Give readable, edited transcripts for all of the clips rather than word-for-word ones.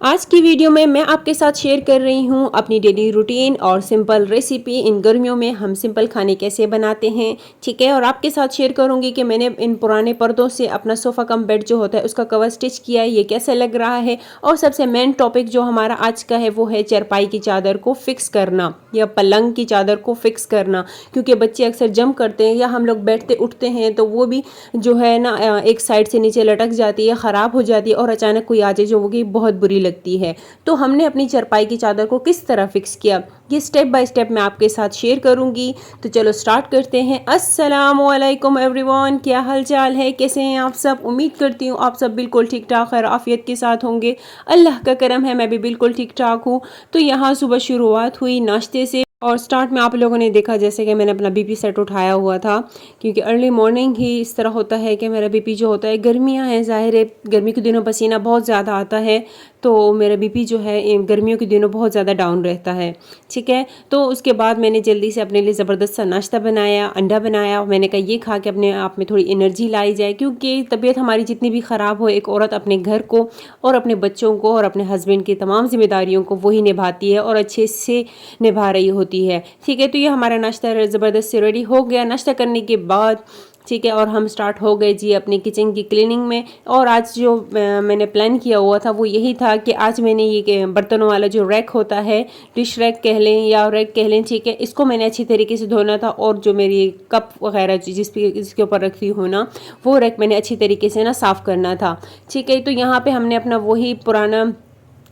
आज की वीडियो में मैं आपके साथ शेयर कर रही हूँ अपनी डेली रूटीन और सिंपल रेसिपी। इन गर्मियों में हम सिंपल खाने कैसे बनाते हैं, ठीक है। और आपके साथ शेयर करूँगी कि मैंने इन पुराने पर्दों से अपना सोफ़ा कम बेड जो होता है उसका कवर स्टिच किया है, ये कैसा लग रहा है। और सबसे मेन टॉपिक जो हमारा आज का है वो है चारपाई की चादर को फिक्स करना या पलंग की चादर को फिक्स करना, क्योंकि बच्चे अक्सर जंप करते हैं या हम लोग बैठते उठते हैं तो वो भी जो है ना एक साइड से नीचे लटक जाती है, ख़राब हो जाती है और अचानक कोई आ जाए जो वो बहुत बुरी लगती है। तो हमने अपनी चारपाई की चादर को किस तरह फिक्स किया, ये स्टेप बाय स्टेप मैं आपके साथ शेयर करूंगी। तो चलो स्टार्ट करते हैं। अस्सलाम वालेकुम एवरीवन, क्या हाल चाल है, कैसे हैं आप सब। उम्मीद करती हूँ आप सब बिल्कुल ठीक ठाक खैर आफियत के साथ होंगे। अल्लाह का करम है, मैं भी बिल्कुल ठीक ठाक हूँ। तो यहाँ सुबह शुरुआत हुई नाश्ते से और स्टार्ट में आप लोगों ने देखा जैसे कि मैंने अपना बीपी सेट उठाया हुआ था, क्योंकि अर्ली मॉर्निंग ही इस तरह होता है कि मेरा बीपी जो होता है, गर्मियां हैं ज़ाहिर है, गर्मी के दिनों पसीना बहुत ज़्यादा आता है तो मेरा बीपी जो है गर्मियों के दिनों बहुत ज़्यादा डाउन रहता है, ठीक है। तो उसके बाद मैंने जल्दी से अपने लिए ज़बरदस्त सा नाश्ता बनाया, अंडा बनाया। मैंने कहा ये खा के अपने आप में थोड़ी एनर्जी लाई जाए, क्योंकि तबीयत हमारी जितनी भी ख़राब हो, एक औरत अपने घर को और अपने बच्चों को और अपने हस्बैंड की तमाम जिम्मेदारियों को वही निभाती है और अच्छे से निभा रही होती है, ठीक है। तो ये हमारा नाश्ता ज़बरदस्त से रेडी हो गया नाश्ता करने के बाद, ठीक है। और हम स्टार्ट हो गए जी अपनी किचन की क्लीनिंग में। और आज जो मैंने प्लान किया हुआ था वो यही था कि आज मैंने ये बर्तनों वाला जो रैक होता है, डिश रैक कह लें या रैक कह लें, ठीक है, इसको मैंने अच्छी तरीके से धोना था। और जो मेरी कप वगैरह जिसके ऊपर रखती हूँ ना, वो रैक मैंने अच्छी तरीके से ना साफ़ करना था, ठीक है। तो यहाँ पर हमने अपना वही पुराना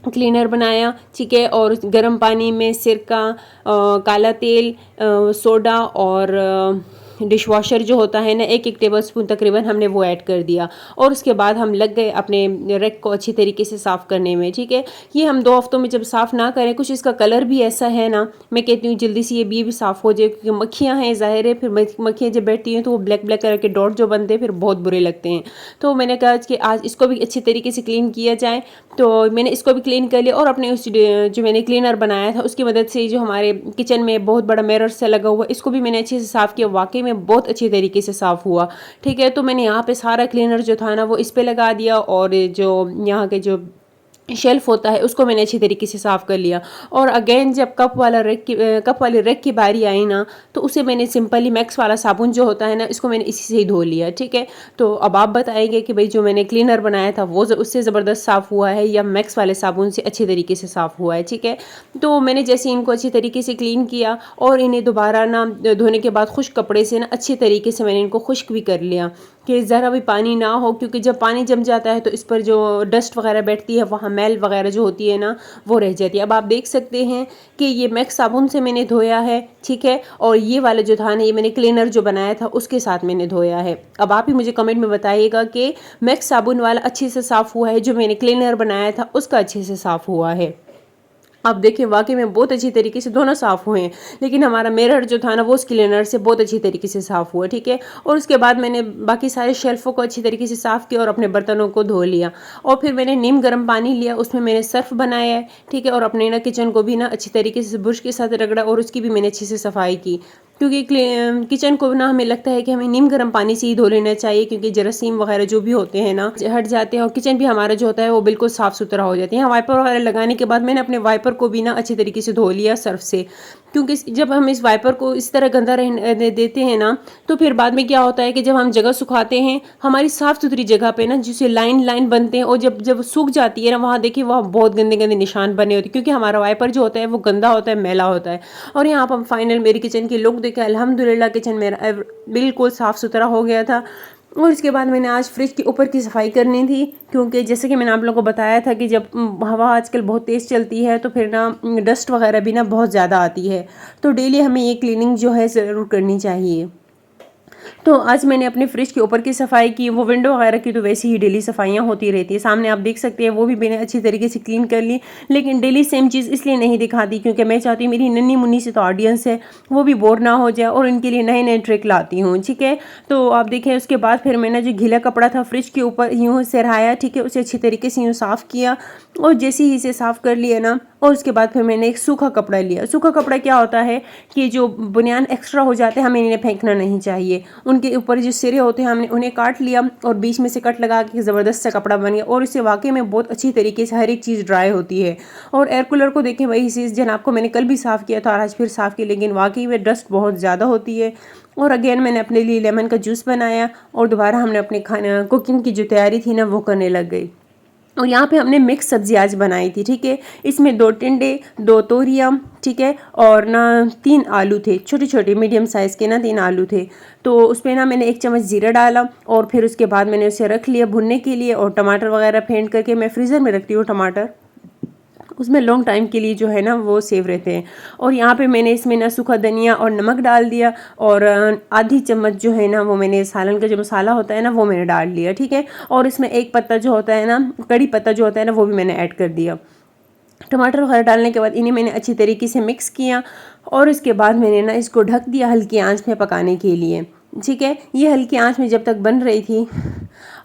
क्लीनर बनाया, ठीक है। और गर्म पानी में सिरका, काला तेल, सोडा और डिश वॉशर जो होता है ना, एक एक टेबल स्पून तकरीबन हमने वो ऐड कर दिया। और उसके बाद हम लग गए अपने रैक को अच्छी तरीके से साफ़ करने में, ठीक है। ये हम 2 हफ्तों में जब साफ़ ना करें, कुछ इसका कलर भी ऐसा है ना, मैं कहती हूँ जल्दी से ये भी साफ़ हो जाए, क्योंकि मक्खियाँ हैं ज़ाहिर है, फिर मक्खियाँ जब बैठती हैं तो वो ब्लैक ब्लैक कलर के डॉट जो बनते हैं फिर बहुत बुरे लगते हैं। तो मैंने कहा कि आज इसको भी अच्छी तरीके से क्लीन किया जाए, तो मैंने इसको भी क्लीन कर लिया। और अपने उस जो मैंने क्लीनर बनाया था उसकी मदद से जो हमारे किचन में बहुत बड़ा मिरर से लगा हुआ, इसको भी मैंने अच्छे से साफ़ किया। वाकई में बहुत अच्छी तरीके से साफ़ हुआ, ठीक है। तो मैंने यहाँ पे सारा क्लीनर जो था ना वो इस पे लगा दिया, और जो यहाँ के जो शेल्फ होता है उसको मैंने अच्छी तरीके से साफ़ कर लिया। और अगेन जब कप वाली रैक की बारी आई ना, तो उसे मैंने सिंपली मैक्स वाला साबुन जो होता है ना, इसको मैंने इसी से ही धो लिया, ठीक है। तो अब आप बताएंगे कि भाई जो मैंने क्लीनर बनाया था वो उससे ज़बरदस्त साफ़ हुआ है या मैक्स वाले साबुन से अच्छी तरीके से साफ़ हुआ है, ठीक है। तो मैंने जैसे इनको अच्छी तरीके से क्लीन किया और इन्हें दोबारा ना धोने के बाद खुश्क कपड़े से ना अच्छी तरीके से मैंने इनको खुश्क भी कर लिया कि ज़रा भी पानी ना हो, क्योंकि जब पानी जम जाता है तो इस पर जो डस्ट वगैरह बैठती है, वहाँ मैल वगैरह जो होती है ना वो रह जाती है। अब आप देख सकते हैं कि ये मैक्स साबुन से मैंने धोया है, ठीक है। और ये वाला जो था ना, ये मैंने क्लीनर जो बनाया था उसके साथ मैंने धोया है। अब आप ही मुझे कमेंट में बताइएगा कि मैक्स साबुन वाला अच्छे से साफ़ हुआ है, जो मैंने क्लीनर बनाया था उसका अच्छे से साफ़ हुआ है। आप देखिए वाकई में बहुत अच्छी तरीके से दोनों साफ़ हुए हैं, लेकिन हमारा मिरर जो था ना वो उस क्लीनर से बहुत अच्छी तरीके से साफ़ हुआ, ठीक है। और उसके बाद मैंने बाकी सारे शेल्फ़ों को अच्छी तरीके से साफ़ किया और अपने बर्तनों को धो लिया। और फिर मैंने नीम गर्म पानी लिया, उसमें मैंने सर्फ बनाया है, ठीक है। और अपने ना किचन को भी ना अच्छी तरीके से ब्रश के साथ रगड़ा और उसकी भी मैंने अच्छे से सफाई की, क्योंकि किचन को ना हमें लगता है कि हमें नीम गर्म पानी से ही धो लेना चाहिए, क्योंकि जरासीम वगैरह जो भी होते हैं ना हट जाते हैं और किचन भी हमारा जो होता है वो बिल्कुल साफ़ सुथरा हो जाता है। यहाँ वाइपर वगैरह लगाने के बाद मैंने अपने वाइपर को भी ना अच्छी तरीके से धो लिया सर्फ से, क्योंकि जब हम इस वाइपर को इस तरह गंदा रहने देते हैं ना, तो फिर बाद में क्या होता है कि जब हम जगह सुखाते हैं हमारी साफ़ सुथरी जगह पे ना जिसे लाइन लाइन बनते हैं, और जब जब सूख जाती है ना वहाँ देखिए वहाँ बहुत गंदे गंदे निशान बने होते हैं, क्योंकि हमारा वाइपर जो होता है वो गंदा होता है, मैला होता है। और यहाँ पर फाइनल मेरी किचन की लुक देखे, अल्हम्दुलिल्लाह किचन मेरा बिल्कुल साफ़ सुथरा हो गया था। और इसके बाद मैंने आज फ्रिज के ऊपर की सफाई करनी थी, क्योंकि जैसे कि मैंने आप लोगों को बताया था कि जब हवा आजकल बहुत तेज़ चलती है तो फिर ना डस्ट वगैरह भी ना बहुत ज़्यादा आती है, तो डेली हमें ये क्लीनिंग जो है ज़रूर करनी चाहिए। तो आज मैंने अपने फ्रिज के ऊपर की सफाई की, वो विंडो वगैरह की तो वैसे ही डेली सफाइयाँ होती रहती है, सामने आप देख सकते हैं वो भी मैंने अच्छी तरीके से क्लीन कर ली। लेकिन डेली सेम चीज़ इसलिए नहीं दिखाती क्योंकि मैं चाहती हूँ मेरी नन्ही मुन्नी से तो ऑडियंस है वो भी बोर ना हो जाए, और इनके लिए नए नए ट्रिक लाती हूँ, ठीक है। तो आप देखें उसके बाद फिर मैंने जो गीला कपड़ा था फ्रिज के ऊपर यूँ सिरहाया, ठीक है, उसे अच्छी तरीके से यूँ साफ़ किया। और जैसे ही इसे साफ़ कर लिया ना, और उसके बाद फिर मैंने एक सूखा कपड़ा लिया। सूखा कपड़ा क्या होता है कि जो बुनियान एक्स्ट्रा हो जाते हैं हमें इन्हें फेंकना नहीं चाहिए। उनके ऊपर जो सिरे होते हैं हमने उन्हें काट लिया और बीच में से कट लगा के ज़बरदस्त सा कपड़ा बन गया और इससे वाकई में बहुत अच्छी तरीके से हर एक चीज़ ड्राई होती है। और एयर कूलर को देखें, वही चीज़ जन आपको मैंने कल भी साफ़ किया था और आज फिर साफ़ किया, लेकिन वाकई में डस्ट बहुत ज़्यादा होती है। और अगेन मैंने अपने लिए लेमन का जूस बनाया और दोबारा हमने अपने खाना कुकिंग की जो तैयारी थी ना वो करने लग गई। और यहाँ पे हमने मिक्स सब्जी आज बनाई थी, ठीक है। इसमें 2 टिंडे, 2 तोरियाँ, ठीक है, और ना 3 आलू थे, छोटे छोटे मीडियम साइज़ के ना 3 आलू थे। तो उसमें ना मैंने 1 चम्मच जीरा डाला और फिर उसके बाद मैंने उसे रख लिया भुनने के लिए। और टमाटर वगैरह फेंट करके मैं फ्रीज़र में रखती हूँ टमाटर, उसमें लॉन्ग टाइम के लिए जो है ना वो सेव रहते हैं। और यहाँ पे मैंने इसमें ना सूखा धनिया और नमक डाल दिया और आधी चम्मच जो है ना वो मैंने सालन का जो मसाला होता है ना वो मैंने डाल लिया, ठीक है। और इसमें एक पत्ता जो होता है ना, कड़ी पत्ता जो होता है ना, वो भी मैंने ऐड कर दिया। टमाटर वगैरह डालने के बाद इन्हें मैंने अच्छी तरीके से मिक्स किया और इसके बाद मैंने ना इसको ढक दिया हल्की आंच में पकाने के लिए, ठीक है। ये हल्की आंच में जब तक बन रही थी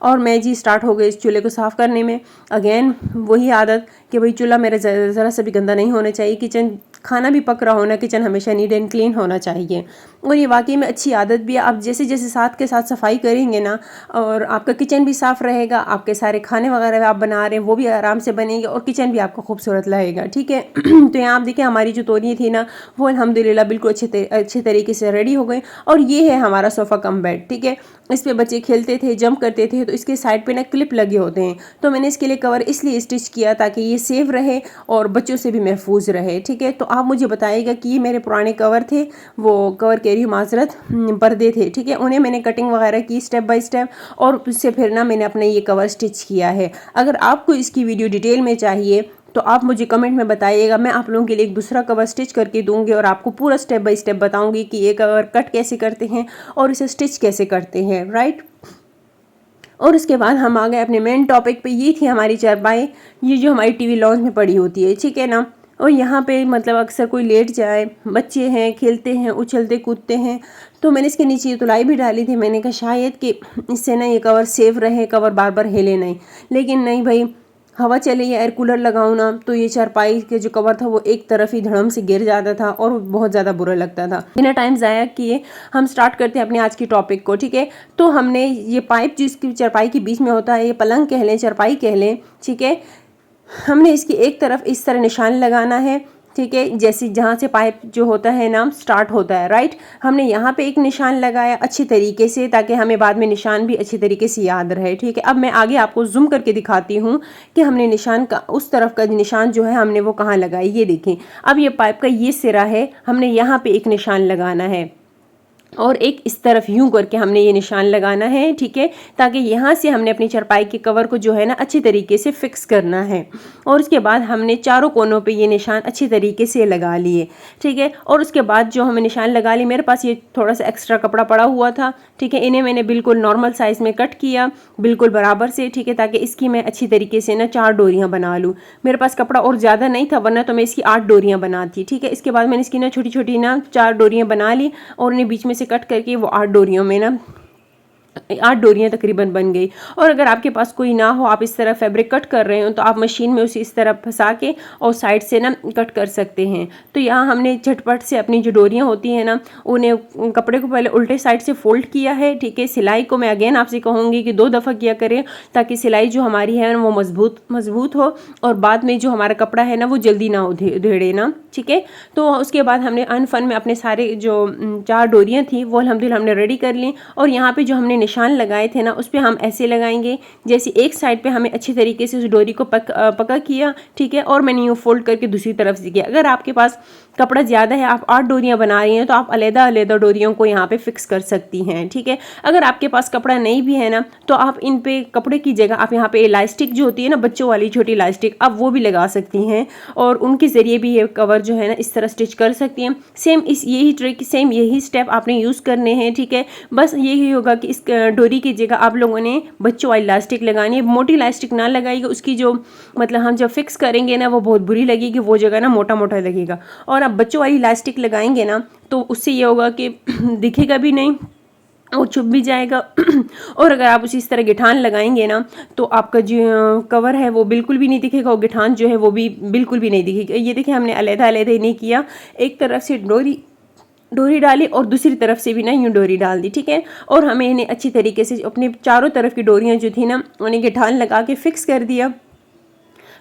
और मैं जी स्टार्ट हो गई इस चूल्हे को साफ़ करने में। अगेन वही आदत कि भाई चूल्हा मेरा ज़रा सा भी गंदा नहीं होना चाहिए, किचन खाना भी पक रहा होना, किचन हमेशा नीट एंड क्लीन होना चाहिए। और ये वाकई में अच्छी आदत भी है। आप जैसे जैसे साथ के साथ सफाई करेंगे ना और आपका किचन भी साफ़ रहेगा, आपके सारे खाने वगैरह आप बना रहे हैं वो भी आराम से बनेंगे और किचन भी आपका खूबसूरत लगेगा, ठीक है। तो यहाँ आप देखिए हमारी जो तोरियाँ थी ना वो अल्हम्दुलिल्लाह बिल्कुल अच्छे तरीके से रेडी हो गई। और ये है हमारा सोफ़ा कम बेड, ठीक है। इस पे बच्चे खेलते थे, जंप करते थे, तो इसके साइड पे ना क्लिप लगे होते हैं, तो मैंने इसके लिए कवर इसलिए स्टिच किया ताकि ये सेफ रहे और बच्चों से भी महफूज रहे, ठीक है। तो आप मुझे बताइएगा कि ये मेरे पुराने कवर थे, वो कवर कह रही हूँ माजरत, पर्दे थे, ठीक है। उन्हें मैंने कटिंग वगैरह की स्टेप बाय स्टेप और उससे फिर ना मैंने अपने ये कवर स्टिच किया है। अगर आपको इसकी वीडियो डिटेल में चाहिए तो आप मुझे कमेंट में बताइएगा, मैं आप लोगों के लिए एक दूसरा कवर स्टिच करके दूंगी और आपको पूरा स्टेप बाय स्टेप बताऊंगी कि ये कवर कट कैसे करते हैं और इसे स्टिच कैसे करते हैं, राइट। और उसके बाद हम आ गए अपने मेन टॉपिक पे। ये थी हमारी चारपाई, ये जो हमारी टीवी लॉन्च में पड़ी होती है, ठीक है ना। और यहाँ पे मतलब अक्सर कोई लेट जाए, बच्चे हैं खेलते हैं उछलते कूदते हैं, तो मैंने इसके नीचे ये तुलाई भी डाली थी। मैंने कहा शायद कि इससे ना ये कवर सेफ रहे, कवर बार बार हिले नहीं, लेकिन नहीं भाई, हवा चले या एयर कूलर लगाऊँ ना तो ये चारपाई के जो कवर था वो एक तरफ ही धड़म से गिर जाता था और बहुत ज़्यादा बुरा लगता था। बिना टाइम ज़ाया किए हम स्टार्ट करते हैं अपने आज की टॉपिक को, ठीक है। तो हमने ये पाइप जिसकी चारपाई के बीच में होता है, ये पलंग कह लें चारपाई कह लें, ठीक है, हमने इसकी एक तरफ इस तरह निशान लगाना है, ठीक है, जैसे जहाँ से पाइप जो होता है ना स्टार्ट होता है, राइट। हमने यहाँ पे एक निशान लगाया अच्छी तरीके से ताकि हमें बाद में निशान भी अच्छी तरीके से याद रहे, ठीक है। अब मैं आगे आपको जूम करके दिखाती हूँ कि हमने निशान का उस तरफ का निशान जो है हमने वो कहाँ लगाई। ये देखें, अब ये पाइप का ये सिरा है, हमने यहाँ पे एक निशान लगाना है और एक इस तरफ यूं करके हमने ये निशान लगाना है, ठीक है, ताकि यहाँ से हमने अपनी चारपाई के कवर को जो है ना अच्छी तरीके से फिक्स करना है। और उसके बाद हमने चारों कोनों पे ये निशान अच्छी तरीके से लगा लिए, ठीक है। और उसके बाद जो हमें निशान लगा लिए, मेरे पास ये थोड़ा सा एक्स्ट्रा कपड़ा पड़ा हुआ था, ठीक है, इन्हें मैंने बिल्कुल नॉर्मल साइज़ में कट किया, बिल्कुल बराबर से, ठीक है, ताकि इसकी मैं अच्छी तरीके से ना 4 डोरियाँ बना लूँ। मेरे पास कपड़ा और ज़्यादा नहीं था, वरना तो मैं इसकी 8 डोरियाँ बनाती, ठीक है। इसके बाद मैंने इसकी ना छोटी छोटी ना 4 डोरियाँ बना ली और उन्हें बीच में से कट करके वो 8 डोरियों में ना 8 डोरियाँ तकरीबन बन गई। और अगर आपके पास कोई ना हो, आप इस तरह फैब्रिक कट कर रहे हो, तो आप मशीन में उसे इस तरह फंसा के और साइड से ना कट कर सकते हैं। तो यहाँ हमने झटपट से अपनी जो डोरियाँ होती हैं ना, उन्हें कपड़े को पहले उल्टे साइड से फोल्ड किया है, ठीक है। सिलाई को मैं अगेन आपसे कहूँगी कि 2 दफ़ा किया करें ताकि सिलाई जो हमारी है वो मजबूत हो और बाद में जो हमारा कपड़ा है ना वो जल्दी ना उधेड़े ना, ठीक है। तो उसके बाद हमने अनफन में अपने सारे जो 4 डोरियाँ थी वो अल्हम्दुलिल्लाह हमने रेडी कर ली। और यहाँ पे जो हमने निशान लगाए थे ना उस पर हम ऐसे लगाएंगे जैसे एक साइड पे हमें अच्छी तरीके से उस डोरी को पका किया, ठीक है। और मैंने यूँ फोल्ड करके दूसरी तरफ से किया। अगर आपके पास कपड़ा ज़्यादा है, आप 8 डोरियाँ बना रही हैं, तो आप अलग-अलग डोरियों को यहाँ पे फिक्स कर सकती हैं, ठीक है। अगर आपके पास कपड़ा नहीं भी है ना, तो आप इन पे कपड़े की जगह आप यहाँ पे इलास्टिक जो होती है ना, बच्चों वाली छोटी इलास्टिक, आप वो भी लगा सकती हैं और उनके ज़रिए भी ये कवर जो है ना इस तरह स्टिच कर सकती हैं। सेम यही ट्रिक, सेम यही स्टेप आपने यूज़ करने हैं, ठीक है। बस यही होगा कि इस डोरी की जगह आप लोगों ने बच्चों वाली इलास्टिक लगानी है। मोटी इलास्टिक ना लगाइएगा, उसकी जो मतलब हम जब फिक्स करेंगे ना वो बहुत बुरी लगेगी, वो जगह ना मोटा मोटा लगेगा। और आप बच्चों वाली इलास्टिक लगाएंगे ना तो उससे ये होगा कि दिखेगा भी नहीं वो छुप भी जाएगा। और अगर आप उसी तरह गिठान लगाएंगे ना तो आपका जो कवर है वो बिल्कुल भी नहीं दिखेगा और गिठान जो है वो भी बिल्कुल भी नहीं दिखेगा। ये देखिए हमने अलग-अलग नहीं किया, एक तरफ से डोरी डोरी डाली और दूसरी तरफ से भी ना यूँ डोरी डाल दी, ठीक है। और हमें इन्हें अच्छी तरीके से अपने चारों तरफ की डोरियाँ जो थी ना उन्हें गिठान लगा के फिक्स कर दिया।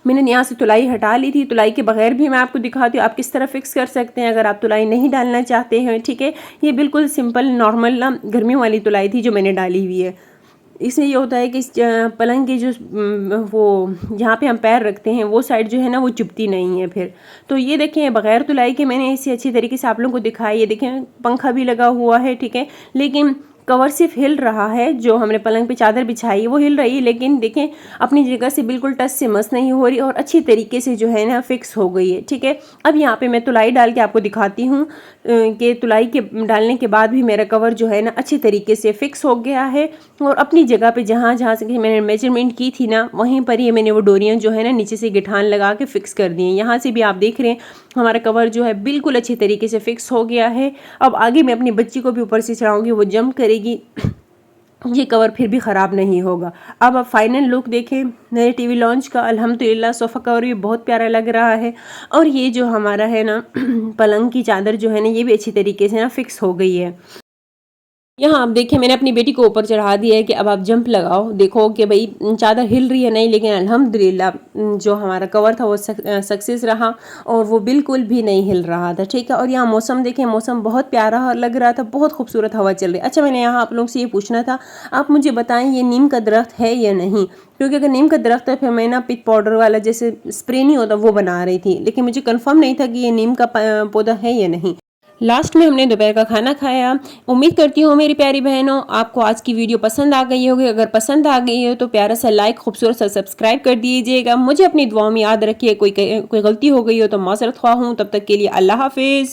मैंने यहाँ से तुलाई हटा ली थी, तुलाई के बगैर भी मैं आपको दिखाती हूँ आप किस तरह फिक्स कर सकते हैं अगर आप तुलाई नहीं डालना चाहते हैं, ठीक है। ये बिल्कुल सिंपल नॉर्मल ना गर्मियों वाली तुलाई थी जो मैंने डाली हुई है। इसमें ये होता है कि पलंग की जो वो जहाँ पे हम पैर रखते हैं वो साइड जो है ना वो चुभती नहीं है फिर। तो ये देखें बगैर तुलाई के मैंने इसे अच्छी तरीके से आप लोगों को दिखाई। ये देखें पंखा भी लगा हुआ है, ठीक है, लेकिन कवर सिर्फ हिल रहा है। जो हमने पलंग पे चादर बिछाई है वो हिल रही है, लेकिन देखें अपनी जगह से बिल्कुल टच से मस नहीं हो रही और अच्छी तरीके से जो है ना फिक्स हो गई है, ठीक है। अब यहाँ पे मैं तुलाई डाल के आपको दिखाती हूँ कि तुलाई के डालने के बाद भी मेरा कवर जो है ना अच्छी तरीके से फिक्स हो गया है और अपनी जगह पे जहाँ जहाँ से मैंने मेजरमेंट की थी ना वहीं पर ही मैंने वो डोरियाँ जो है ना नीचे से गिठान लगा के फिक्स कर दी हैं। यहाँ से भी आप देख रहे हैं हमारा कवर जो है बिल्कुल अच्छी तरीके से फिक्स हो गया है। अब आगे मैं अपनी बच्ची को भी ऊपर से चढ़ाऊँगी, वो जंप करेगी, ये कवर फिर भी ख़राब नहीं होगा। अब आप फाइनल लुक देखें नए टीवी लॉन्च का। अल्हम्दुलिल्लाह सोफ़ा कवर भी बहुत प्यारा लग रहा है और ये जो हमारा है ना पलंग की चादर जो है ना ये भी अच्छी तरीके से ना फिक्स हो गई है। यहाँ आप देखिए मैंने अपनी बेटी को ऊपर चढ़ा दिया है कि अब आप जंप लगाओ, देखो कि भाई चादर हिल रही है नहीं, लेकिन अल्हम्दुलिल्लाह जो हमारा कवर था वो सक्सेस रहा और वो बिल्कुल भी नहीं हिल रहा था, ठीक है। और यहाँ मौसम देखें, मौसम बहुत प्यारा लग रहा था, बहुत खूबसूरत हवा चल रही है। अच्छा मैंने यहाँ आप लोगों से ये पूछना था, आप मुझे बताएं ये नीम का दरख्त है या नहीं, क्योंकि अगर नीम का दरख्त है फिर मैं ना पिच पाउडर वाला जैसे स्प्रे नहीं होता वो बना रही थी, लेकिन मुझे कंफर्म नहीं था कि ये नीम का पौधा है या नहीं। लास्ट में हमने दोपहर का खाना खाया। उम्मीद करती हूँ मेरी प्यारी बहनों आपको आज की वीडियो पसंद आ गई होगी। अगर पसंद आ गई हो तो प्यारा सा लाइक, खूबसूरत सा सब्सक्राइब कर दीजिएगा। मुझे अपनी दुआओं में याद रखिए, कोई गलती हो गई हो तो माजरत ख्वाह हूँ। तब तक के लिए अल्लाह हाफिज़।